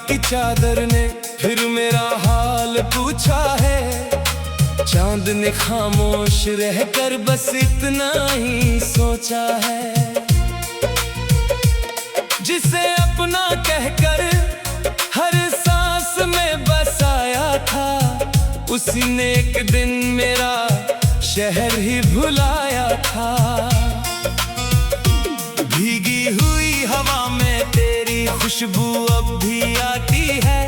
की चादर ने फिर मेरा हाल पूछा है। चांद ने खामोश रहकर बस इतना ही सोचा है। जिसे अपना कहकर हर सांस में बसाया था, उसी ने एक दिन मेरा शहर ही भुलाया था। भीगी हुई हवा में तेरी खुशबू अब भी आती है।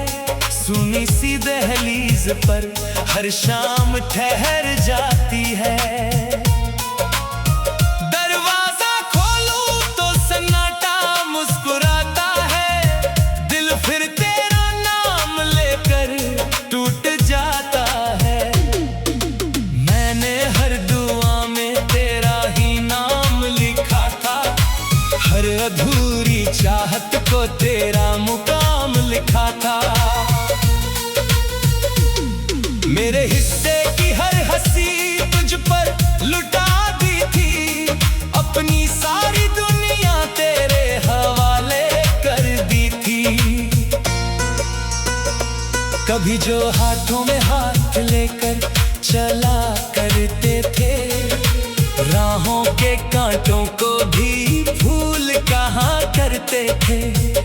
सुनी सी दहलीज पर हर शाम ठहर जाती है। दरवाजा खोलूं तो सन्नाटा मुस्कुराता है। दिल फिर तेरा नाम लेकर टूट जाता है। मैंने हर दुआ में तेरा ही नाम लिखा था। हर अधूरी चाहत को तेरा मुकाम लिखा था। मेरे हिस्से की हर हंसी तुझ पर लुटा दी थी। अपनी सारी दुनिया तेरे हवाले कर दी थी। कभी जो हाथों में हाथ लेकर चला करते थे, राहों के कांटों को भी भूल कहाँ करते थे।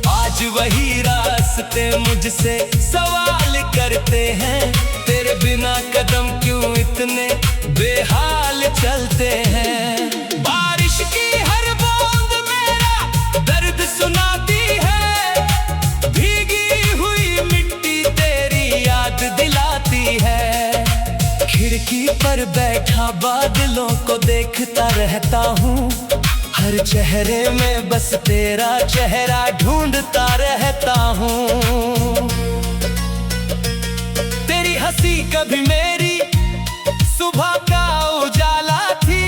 आज वही रास्ते मुझसे सवाल करते हैं। तेरे बिना कदम क्यों इतने बेहाल चलते हैं। बारिश की हर बूंद मेरा दर्द सुनाती है। भीगी हुई मिट्टी तेरी याद दिलाती है। खिड़की पर बैठा बादलों को देखता रहता हूँ। हर चेहरे में बस तेरा चेहरा ढूंढता रहता हूँ। तेरी हंसी कभी मेरी सुबह का उजाला थी।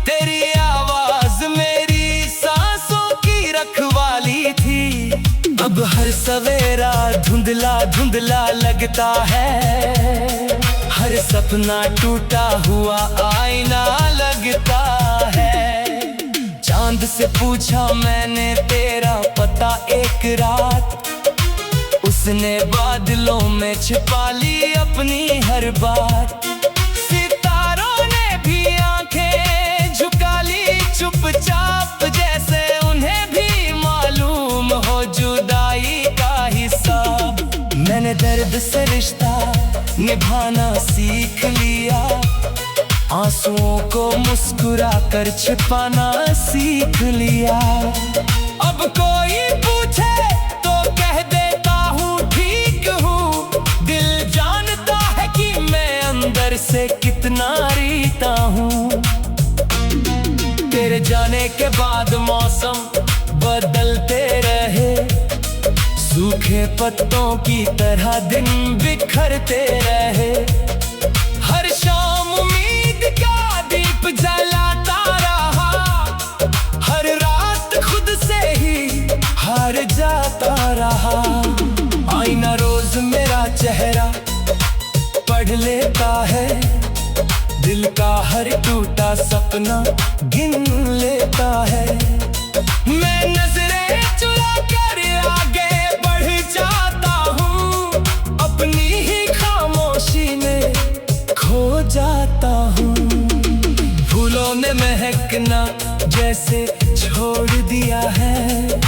तेरी आवाज मेरी सांसों की रखवाली थी। अब हर सवेरा धुंधला धुंधला लगता है। हर सपना टूटा हुआ आईना लगता है। चांद से पूछा मैंने तेरा पता एक रात। उसने बादलों में छिपा ली अपनी हर बात। सितारों ने भी आंखें झुका ली चुपचाप, जैसे उन्हें भी मालूम हो जुदाई का हिसाब। मैंने दर्द से रिश्ता निभाना सीख लिया। आंसुओं को मुस्कुरा कर छिपाना सीख लिया। अब कोई पूछे तो कह देता हूँ ठीक हूँ। दिल जानता है कि मैं अंदर से कितना रीता हूँ। तेरे जाने के बाद मौसम बदलते रहे। सूखे पत्तों की तरह दिन बिखरते रहे। हर शाम उम्मीद का दीप जलाता रहा। हर रात खुद से ही हार जाता रहा। आईना रोज मेरा चेहरा पढ़ लेता है। दिल का हर टूटा सपना गिन लेता है। मैं नजरें चुरा कर आगे बढ़ जाता हूँ। अपनी ही खामोशी में खो जाता हूँ। फूलों ने महकना जैसे छोड़ दिया है।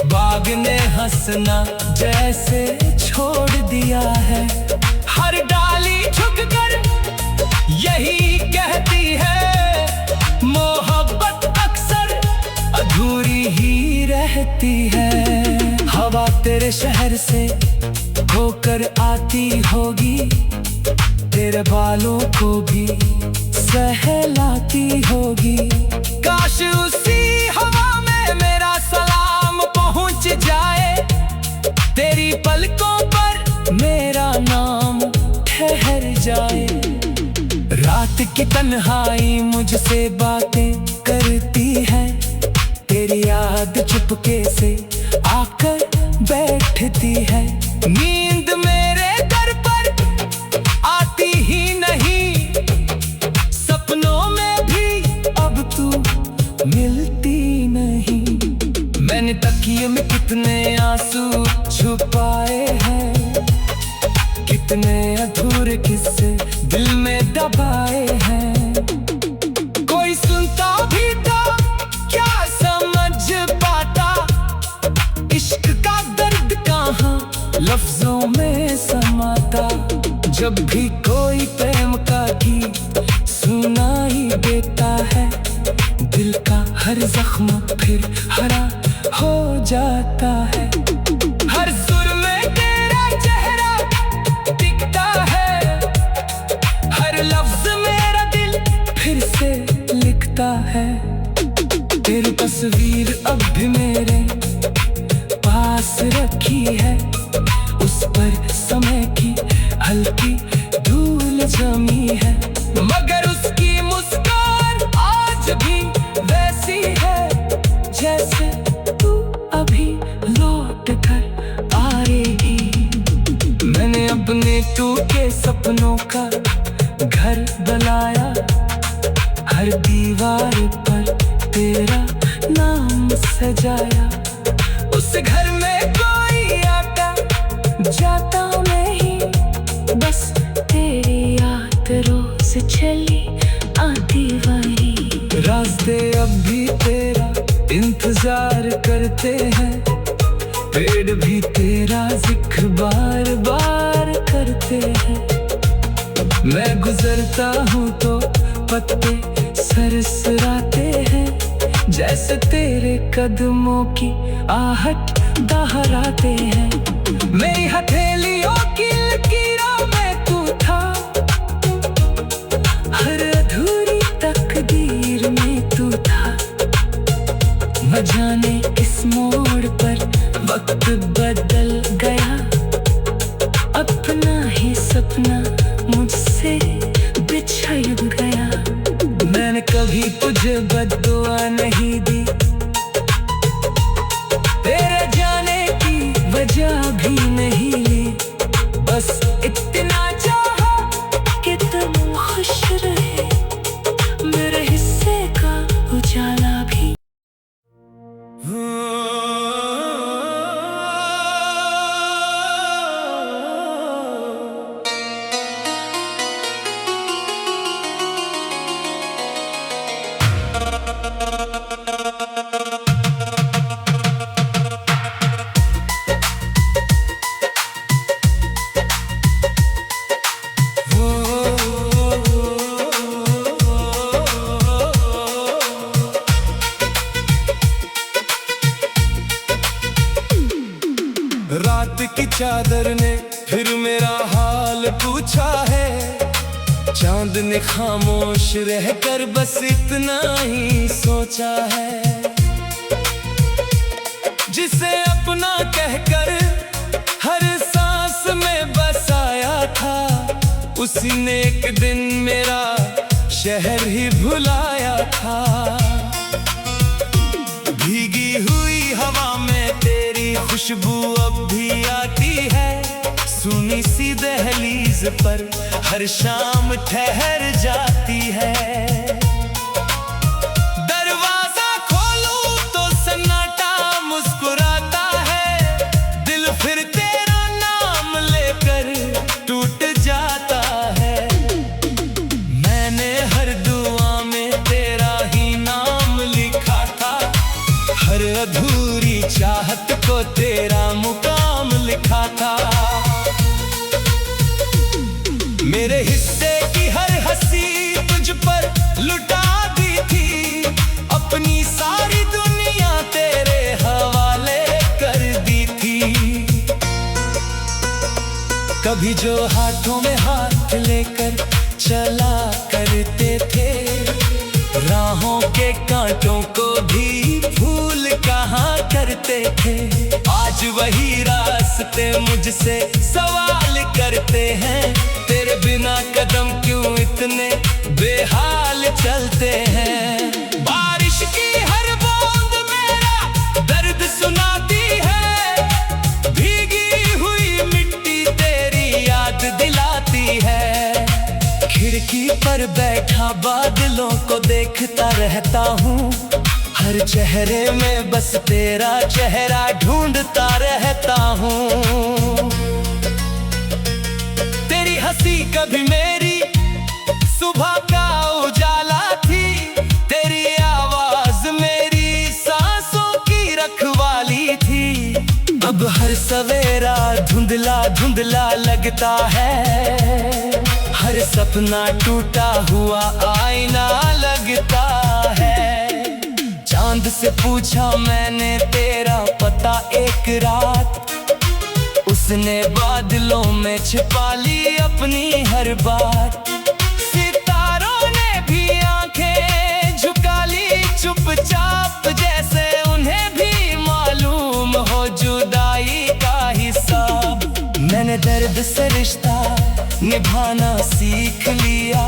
बाग ने हंसना जैसे छोड़ दिया है। हर डाली झुककर यही कहती है, मोहब्बत अक्सर अधूरी ही रहती है। हवा तेरे शहर से होकर आती होगी। तेरे बालों को भी सहलाती होगी। काश उसी हवा में मेरा सलाम पहुंच जाए। तेरी पलकों पर मेरा नाम ठहर जाए। रात की तन्हाई मुझसे बातें करती है। तेरी याद चुपके से आकर बैठती है। नींद मेरे दर पर आती ही नहीं। सपनों में भी अब तू मिलती नहीं। मैंने तकिए में कितने आंसू छुपाए हैं, कितने अधूरे किस्से दिल में दबाए हैं। कोई सुनता भी था क्या समझ पाता, इश्क का दर्द कहाँ लफ्जों में समाता। जब भी कोई प्रेम का गीत सुनाई देता है, दिल का हर जख्म फिर हरा हो जाता है। हर सुर में तेरा चेहरा दिखता है, हर लफ्ज मेरा दिल फिर से लिखता है। तेरी तस्वीर अब भी मेरे पास रखी है, उस पर समय की हल्की धूल जमी है। मगर उसकी मुस्कान आज भी वैसी है, जैसे तू अभी लौट कर आ रही। मैंने अपने टूटे सपनों का घर बनाया, हर दीवार पर तेरा नाम सजाया। उस घर में कोई आता जाता नहीं, बस तेरी याद रोज चली आती वही। रास्ते अब भी तेरा इंतजार करते हैं, पेड़ भी तेरा जिक्र बार बार करते हैं। मैं गुजरता हूँ तो पत्ते सरसराते हैं, जैसे तेरे कदमों की आहट दोहराते हैं। मेरी हथेलियों की लकीरों में तू था, हर अधूरी तकदीर में तू था। न जाने किस मोड़ पर वक्त बदल गया, अपना ही सपना मुझसे बिछड़ गया। मैंने कभी तुझे बद्दुआ नहीं दी, तेरे जाने की वजह भी नहीं ली, बस इतना चाहा कि तुम खुश रहे, मेरे हिस्से का उजाला भी। रात की चादर ने फिर मेरा हाल पूछा है, चांद ने खामोश रहकर बस इतना ही सोचा है। जिसे अपना कहकर हर सांस में बसाया था, उसी ने एक दिन मेरा शहर ही भुलाया था। भीगी हुई हवा में तेरी खुशबू अब भी आती है, सुनी सी दहलीज पर हर शाम ठहर जाती है। दरवाजा खोलूं तो सन्नाटा मुस्कुराता है, दिल फिर तेरा नाम लेकर टूट जाता है। मैंने हर दुआ में तेरा ही नाम लिखा था, हर अधूरी चाहत को तेरा मुकाम लिखा था। मेरे हिस्से की हर हंसी तुझ पर लुटा दी थी, अपनी सारी दुनिया तेरे हवाले कर दी थी। कभी जो हाथों में हाथ लेकर चला करते थे, राहों के कांटों को भी भूल कहाँ करते थे। आज वही रास्ते मुझसे सवाल करते हैं, तेरे बिना कदम क्यों इतने बेहाल चलते हैं। बारिश की हर बूंद मेरा दर्द सुनाती है, भीगी हुई मिट्टी तेरी याद दिलाती है। खिड़की पर बैठा बादलों को देखता रहता हूँ, हर चेहरे में बस तेरा चेहरा ढूंढता रहता हूँ। तेरी हंसी कभी मेरी सुबह का उजाला थी, तेरी आवाज मेरी सांसों की रखवाली थी। अब हर सवेरा धुंधला धुंधला लगता है, हर सपना टूटा हुआ आईना लगता है। चांद से पूछा मैंने तेरा पता एक रात, उसने बादलों में छिपा ली अपनी हर बात। सितारों ने भी आंखें झुका ली चुपचाप, जैसे उन्हें भी मालूम हो जुदाई का हिसाब। मैंने दर्द से रिश्ता निभाना सीख लिया,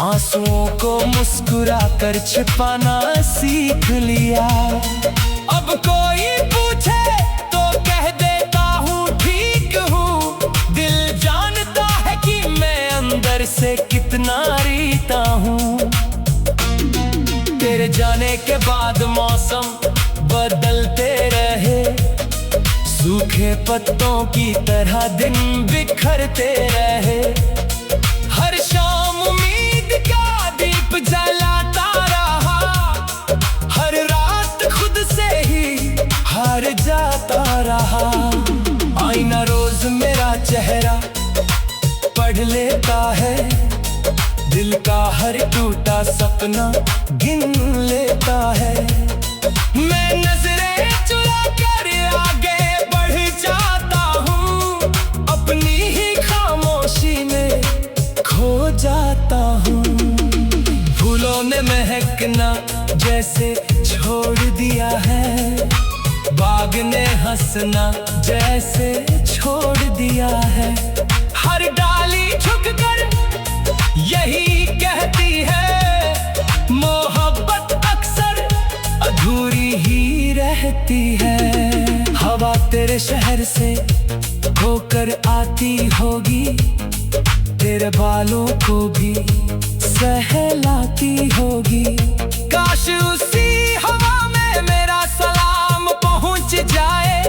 आंसुओं को मुस्कुरा कर छिपाना सीख लिया। अब कोई पूछे तो कह देता हूँ ठीक हूँ, दिल जानता है कि मैं अंदर से कितना रीता हूँ। तेरे जाने के बाद मौसम बदलते रहे, सूखे पत्तों की तरह दिन बिखरते रहे। हर शाम उम्मीद का दीप जलाता रहा, हर रात खुद से ही हार जाता रहा। आईना रोज मेरा चेहरा पढ़ लेता है, दिल का हर टूटा सपना गिन लेता है। मैं नजरें चुरा कर आगे बढ़ जाता हूँ, अपनी ही खामोशी में खो जाता हूँ। फूलों ने महकना जैसे छोड़ दिया है, बाग ने हंसना जैसे छोड़ दिया है। हर डाली झुककर यही कहती है, मोहब्बत अक्सर अधूरी ही रहती है। हवा तेरे शहर से होकर आती होगी, तेरे बालों को भी सहलाती होगी। काश उसी हवा में मेरा सलाम पहुंच जाए,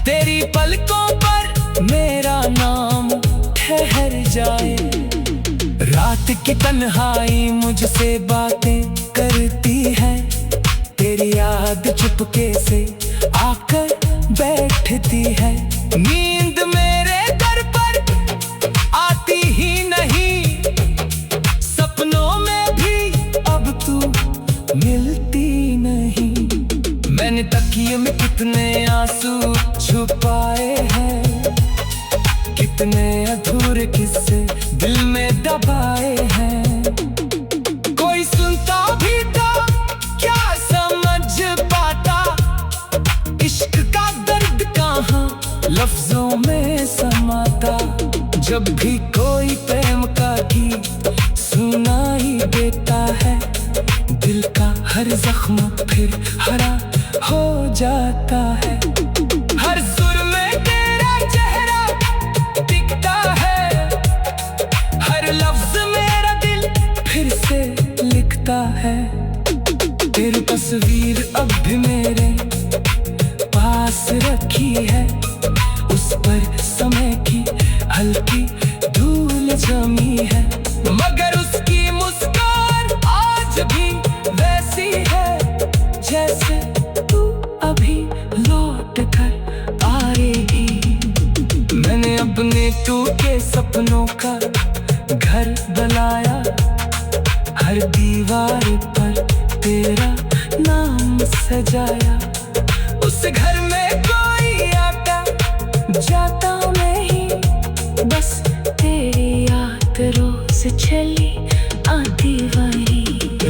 तेरी पलकों पर मेरा नाम ठहर जाए। रात की तन्हाई मुझसे बातें करती है, तेरी याद चुपके से आकर बैठती है। नींद मेरे दर पर आती ही नहीं, सपनों में भी अब तू मिलती नहीं। मैंने तकिए में कितने आंसू छुपाए हैं, कितने अधूरे किस्से दिल में दबाए हैं। कोई सुनता भी था क्या समझ पाता, इश्क का दर्द कहाँ लफ्जों में समाता। जब भी कोई प्रेम का गीत सुनाई देता है, दिल का हर जख्म फिर हरा हो जाता है। हर सुर में तेरा चेहरा दिखता है, हर लफ्ज मेरा दिल फिर से लिखता है। तेरी तस्वीर अब भी मेरे पास रखी है, उस पर समय की हल्की धूल जमी है। मगर उसकी मुस्कान आज भी वैसी है, जैसे तू अभी लौट कर आ रही। मैंने अपने टूटे सपनों का घर बनाया, हर दीवार पर तेरा नाम सजाया। उस घर में कोई आता जाता नहीं, बस तेरी याद रोज चली आती वही।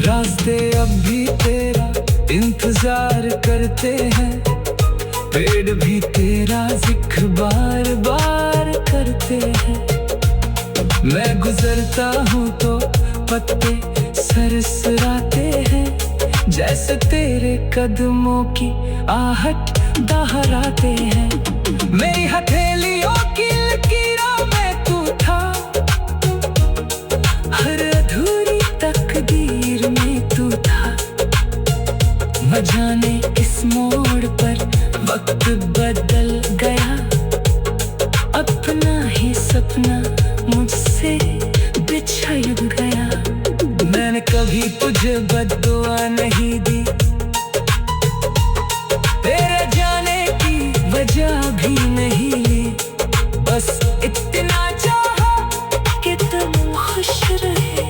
रास्ते अब भी तेरा इंतजार करते हैं, पेड़ भी तेरा जिक्र बार बार करते हैं। मैं गुजरता हूँ तो पत्ते सरसराते हैं, जैसे तेरे कदमों की आहट दोहराते हैं। मेरी हथेलियों की लकीरों में तू था, हर अधूरी तकदीर में तू था। न जाने किस मोड़ पर वक्त बदल गया, अपना ही सपना मुझसे बिछड़ गया। मैंने कभी तुझे बद्दुआ नहीं दी, तेरे जाने की वजह भी नहीं ली, बस इतना चाहा कि तुम खुश रहे,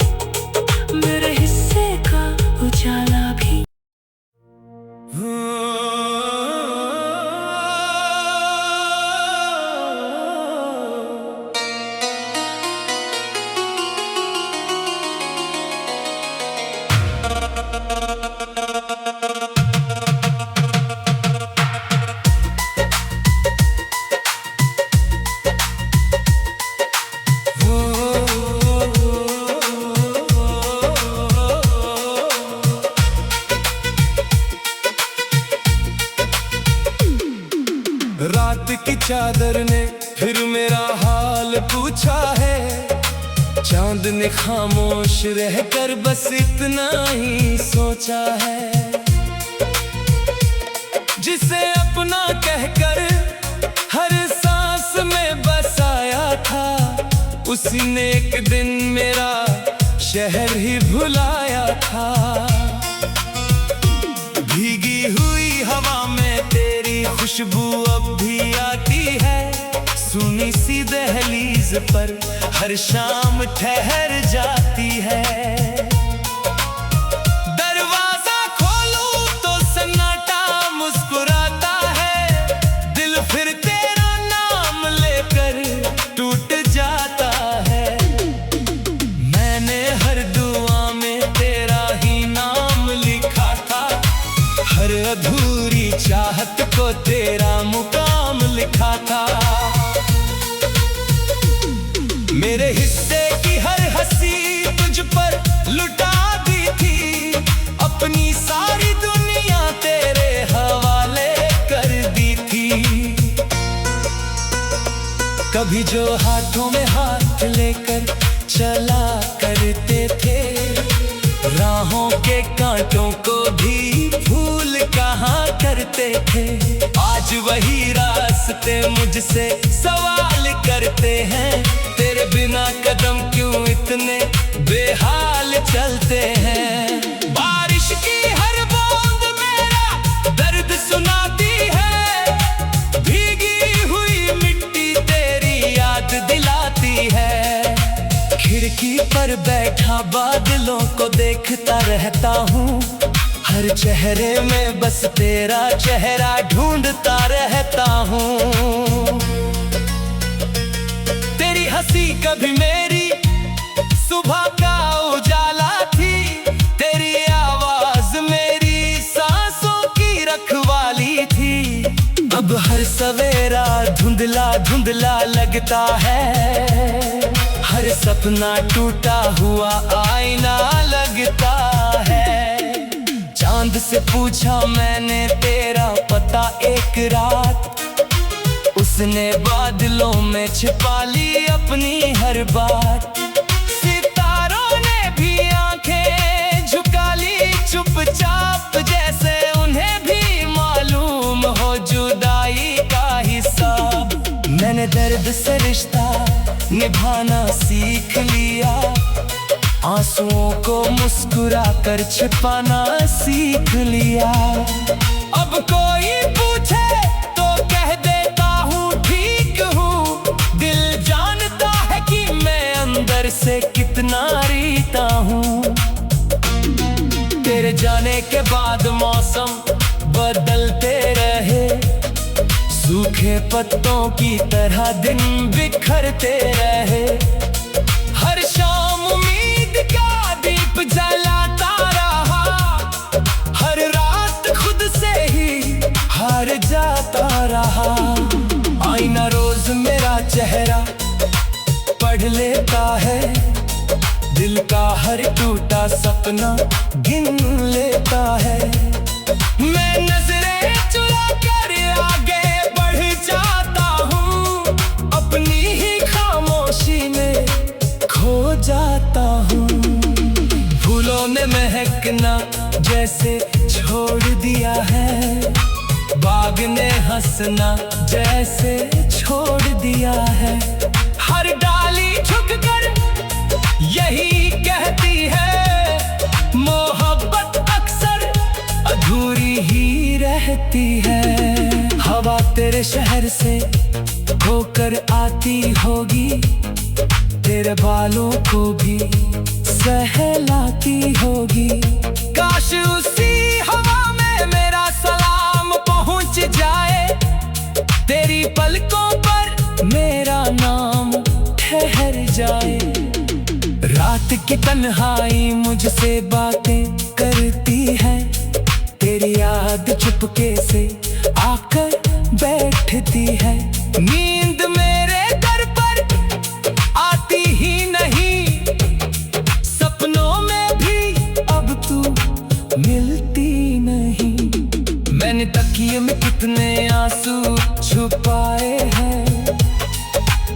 मेरे हिस्से का उजाला भी। रात की चादर ने फिर मेरा हाल पूछा है, चांद ने खामोश रहकर बस इतना ही सोचा है। जिसे अपना कहकर हर सांस में बसाया था, उसी ने एक दिन मेरा शहर ही भुलाया था। भीगी हुई हवा में तेरी खुशबू अब भी आती है, सुनी सी दहलीज पर हर शाम ठहर जाती है। दरवाजा खोलूं तो सन्नाटा मुस्कुराता है, दिल फिर तेरा नाम लेकर टूट जाता है। मैंने हर दुआ में तेरा ही नाम लिखा था, हर अधूरी चाहत को तेरा मुकाम लिखा था। मेरे हिस्से की हर हंसी तुझ पर लुटा दी थी, अपनी सारी दुनिया तेरे हवाले कर दी थी। कभी जो हाथों में हाथ लेकर चला करते थे, राहों के कांटों को भी भूल कहाँ करते थे। आज वही रास्ते मुझसे सवाल करते हैं, तेरे बिना कदम क्यों इतने बेहाल चलते हैं। बारिश की हर बूंद मेरा दर्द सुनाती है, भीगी हुई मिट्टी तेरी याद दिलाती है। खिड़की पर बैठा बादलों को देखता रहता हूँ, हर चेहरे में बस तेरा चेहरा ढूंढता रहता हूँ। तेरी हंसी कभी मेरी सुबह का उजाला थी, तेरी आवाज मेरी सांसों की रखवाली थी। अब हर सवेरा धुंधला धुंधला लगता है, हर सपना टूटा हुआ आईना लगता है। चांद से पूछा मैंने तेरा पता एक रात, उसने बादलों में छिपा ली अपनी हर बात। सितारों ने भी आंखें झुका ली चुपचाप, जैसे उन्हें भी मालूम हो जुदाई का हिसाब। मैंने दर्द से रिश्ता निभाना सीख लिया, आंसुओं को मुस्कुरा कर छिपाना सीख लिया। अब कोई पूछे तो कह देता हूँ ठीक हूँ, दिल जानता है कि मैं अंदर से कितना रीता हूँ। तेरे जाने के बाद मौसम बदलते रहे, सूखे पत्तों की तरह दिन बिखरते रहे। हर शाम उम्मीद का दीप जलाता रहा, हर रात खुद से ही हार जाता रहा। आईना रोज मेरा चेहरा पढ़ लेता है, दिल का हर टूटा सपना गिन लेता है। मैं नजरें चुरा कर आगे बढ़ जाता हूँ, अपनी ही खामोशी में खो जाता हूँ। फूलों ने महकना जैसे छोड़ दिया है। बाग ने हंसना जैसे छोड़ दिया है। हर डाली झुककर यही कहती है, मोहब्बत अक्सर अधूरी ही रहती है। हवा तेरे शहर से होकर आती होगी, तेरे बालों को भी सहलाती होगी। काश उसी हवा में मेरा सलाम पहुंच जाए, तेरी पलकों पर मेरा नाम ठहर जाए। रात की तन्हाई मुझसे बातें करती है, तेरी याद चुपके से आकर बैठती है। नींद मेरे दर पर आती ही नहीं, सपनों में भी अब तू मिलती नहीं। मैंने तकिए में कितने आंसू छुपाए हैं,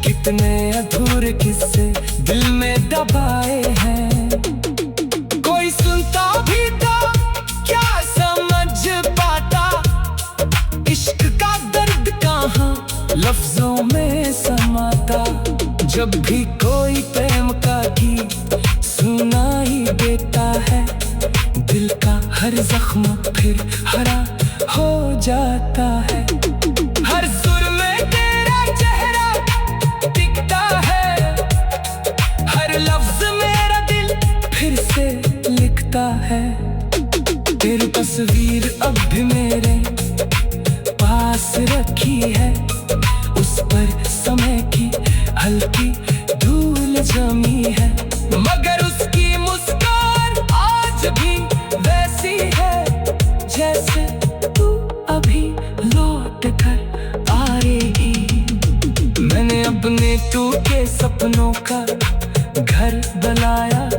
कितने अधूरे किस्से दिल में दबाए हैं। कोई सुनता भी था क्या समझ पाता, इश्क का दर्द कहाँ लफ्जों में समाता। जब भी कोई प्रेम का गीत सुनाई देता है, दिल का हर जख्म फिर हरा हो जाता है। हर सुर में तेरा चेहरा दिखता है, हर लफ्ज मेरा दिल फिर से लिखता है। तेरी तस्वीर अब भी मेरे पास रखी है, उस पर समय की हल्की धूल जमी है। मगर उसकी मुस्कान आज भी वैसी है, जैसे तू अभी लौट कर आएगी। मैंने अपने टूटे सपनों का घर बनाया,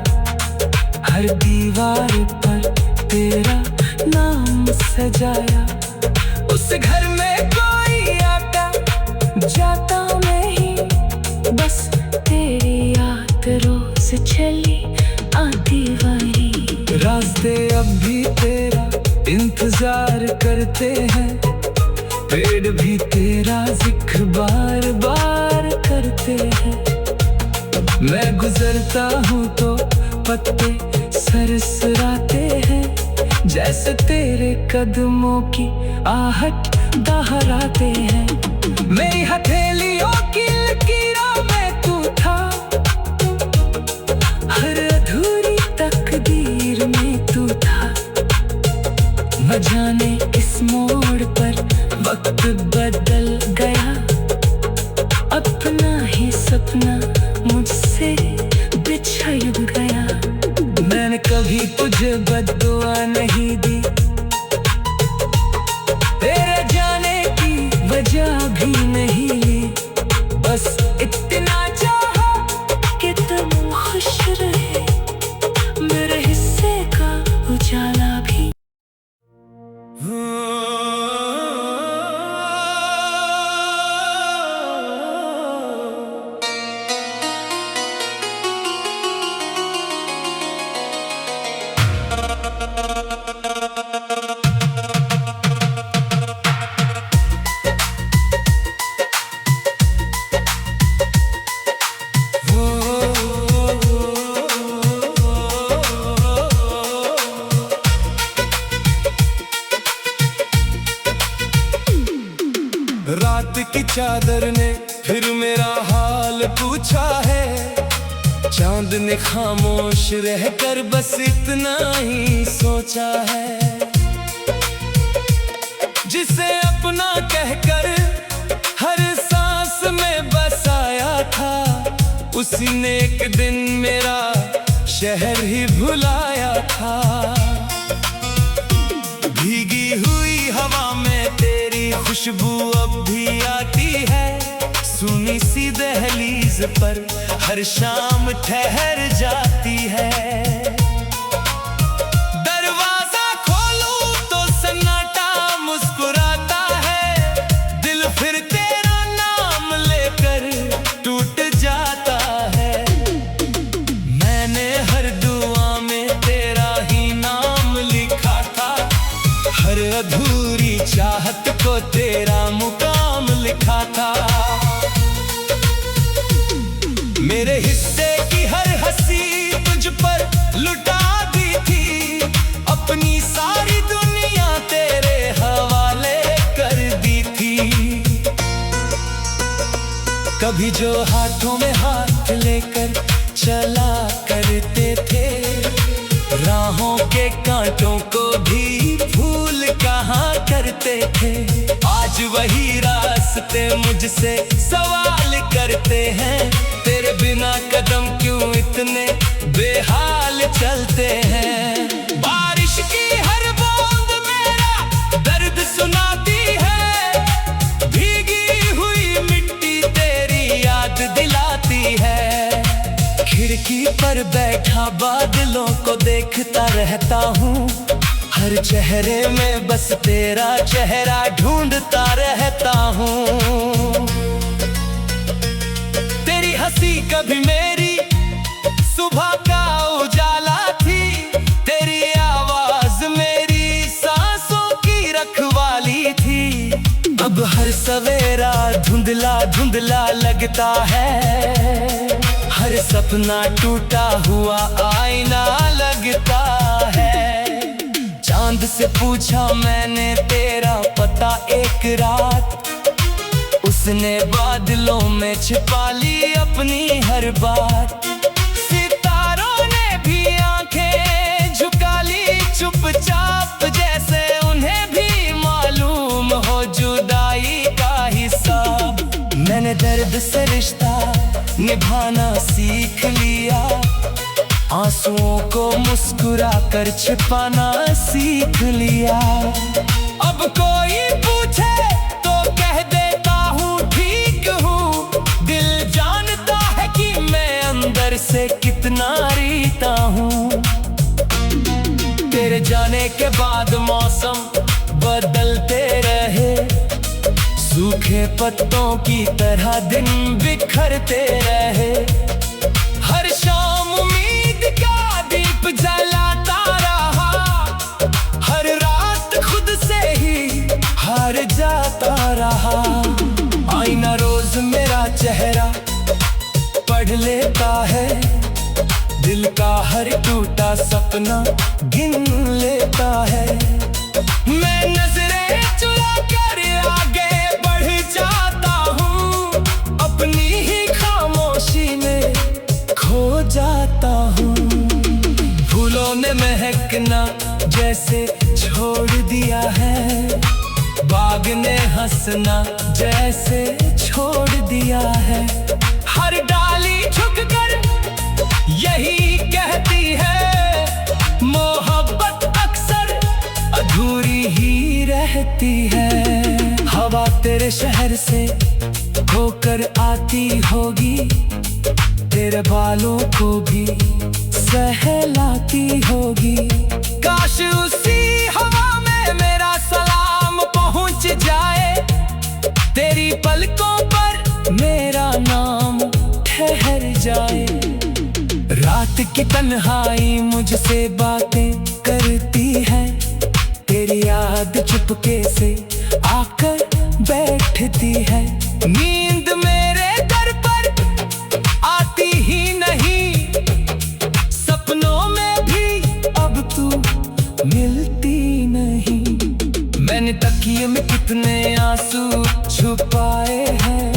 हर दीवार पर तेरा नाम सजाया। उस घर में कोई आता जाता नहीं, बस तेरी याद रोज चली आती वही। रास्ते अब भी तेरा इंतजार करते हैं, पेड़ भी तेरा जिक्र बार बार करते हैं। मैं गुजरता हूँ तो पत्ते सरसराते हैं, जैसे तेरे कदमों की आहट दोहराते हैं। मेरी हथेलियों की लकीरों में तू था, हर अधूरी तकदीर में तू था। न जाने किस मोड़ पर वक्त बदल गया, अपना ही सपना मुझसे बिछड़ गया। मैंने कभी तुझे बद्दुआ नहीं दी, तेरे जाने की वजह भी नहीं ली। बस इतना चाहा कि तुम खुश रहे, मेरे हिस्से का उजाला भी। रात की चादर ने फिर मेरा हाल पूछा है, चांद ने खामोश रहकर बस इतना ही सोचा है। जिसे अपना कहकर हर सांस में बसाया था, उसी ने एक दिन मेरा शहर ही भुलाया था। भीगी हुई हवा में तेरी खुशबू अब भी आती है, सुनी सी दहलीज पर हर शाम ठहर जाती है। दरवाजा खोलूं तो सन्नाटा मुस्कुराता है, दिल फिर तेरा नाम लेकर टूट जाता है। मैंने हर दुआ में तेरा ही नाम लिखा था, हर हर अधूरी चाहत को तेरा मुकाम लिखा था। मेरे हिस्से की हर हंसी तुझ पर लुटा दी थी, अपनी सारी दुनिया तेरे हवाले कर दी थी। कभी जो हाथों में हाथ लेकर चला करते थे, राहों के कांटों को भी भूल कहाँ करते थे। आज वही रास्ते मुझसे सवाल करते हैं, तेरे बिना कदम क्यों इतने बेहाल चलते हैं। बारिश की हर बूंद मेरा दर्द सुनाती है, भीगी हुई मिट्टी तेरी याद दिलाती है। खिड़की पर बैठा बादलों को देखता रहता हूँ, हर चेहरे में बस तेरा चेहरा ढूंढता रहता हूँ। तेरी हंसी कभी मेरी सुबह का उजाला थी, तेरी आवाज मेरी सांसों की रखवाली थी। अब हर सवेरा धुंधला धुंधला लगता है, हर सपना टूटा हुआ आईना लगता है। चांद से पूछा मैंने तेरा पता एक रात, उसने बादलों में छिपा ली अपनी हर बात। सितारों ने भी आंखें झुका ली चुपचाप, जैसे उन्हें भी मालूम हो जुदाई का हिसाब। मैंने दर्द से रिश्ता निभाना सीख लिया, आंसुओं को मुस्कुरा कर छिपाना सीख लिया। अब कोई पूछे तो कह देता हूँ ठीक हूँ, दिल जानता है कि मैं अंदर से कितना रीता हूँ। तेरे जाने के बाद मौसम बदलते रहे, सूखे पत्तों की तरह दिन बिखरते रहे। हर शाम उम्मीद का दीप जलाता रहा, हर रात खुद से ही हार जाता रहा। आईना रोज मेरा चेहरा पढ़ लेता है, दिल का हर टूटा सपना गिन लेता है। मैं नजरें चुरा कर आगे बढ़ जाता हूँ, अपनी ही खामोशी में खो जाता हूँ। फूलों ने महकना जैसे छोड़ दिया है, बाग ने हंसना जैसे छोड़ दिया है। हर डाली झुककर यही कहती है, मोहब्बत अक्सर अधूरी ही रहती है। हवा तेरे शहर से होकर आती होगी, तेरे बालों को भी सहलाती होगी। काश उसी हवा में मेरा सलाम पहुंच जाए, तेरी पलकों पर मेरा नाम ठहर जाए। रात की तन्हाई मुझसे बातें करती है, तेरी याद चुपके से आकर बैठती है। नींद मेरे दर पर आती ही नहीं, सपनों में भी अब तू मिलती नहीं। मैंने तकिए में कितने आंसू छुपाए हैं,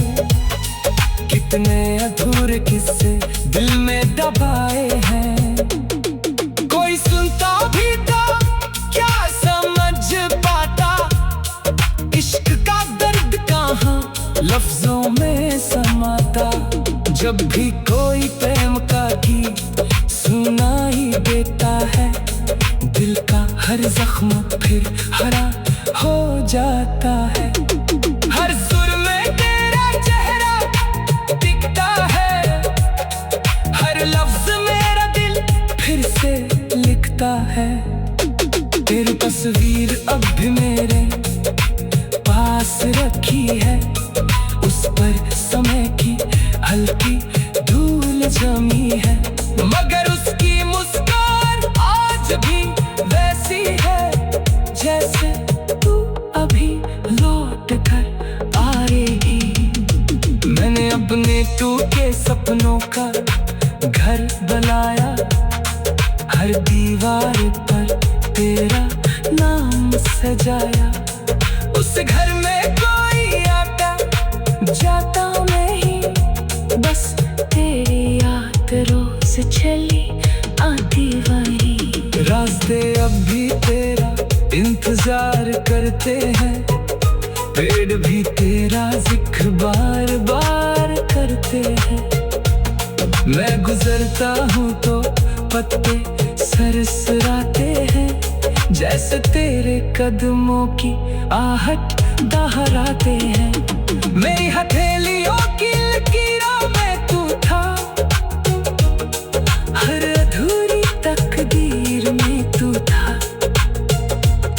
कितने अधूरे किस्से दिल में दबाए हैं। कोई सुनता भी था क्या समझ पाता, इश्क का दर्द कहाँ लफ्जों में समाता। जब भी कोई प्रेम का गीत सुनाई देता है, दिल का हर जख्म फिर हरा हो जाता है। हर सुर में तेरा चेहरा दिखता है, हर लफ्ज मेरा दिल फिर से लिखता है। तेरी तस्वीर अब भी मेरे पास रखी है, उस पर समय की हल्की धूल जमी है। मगर उसकी मुस्कान आज भी वैसी है जैसे लौट कर आएगी। मैंने अपने टूटे सपनों का घर बनाया, हर दीवार पर तेरा नाम सजाया। उस घर में कोई आता जाता नहीं, बस तेरी याद रोज चली आती वही। रास्ते अब भी तेरा इंतजार करते हैं, पेड़ भी तेरा जिक्र बार बार करते हैं। मैं गुजरता हूँ तो पत्ते सरसराते हैं, जैसे तेरे कदमों की आहट दोहराते हैं। मेरी हथेलियों की लकीरों में तू था, हर अधूरी तकदीर में तू था।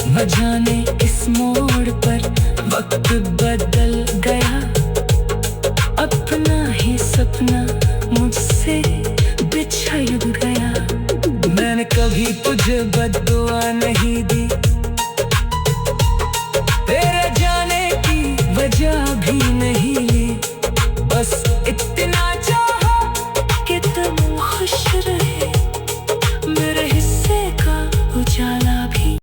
न जाने इस मोड़ पर वक्त बदल गया, अपना ही सपना मुझसे बिछड़ गया। मैंने कभी तुझे बद्दुआ नहीं दी,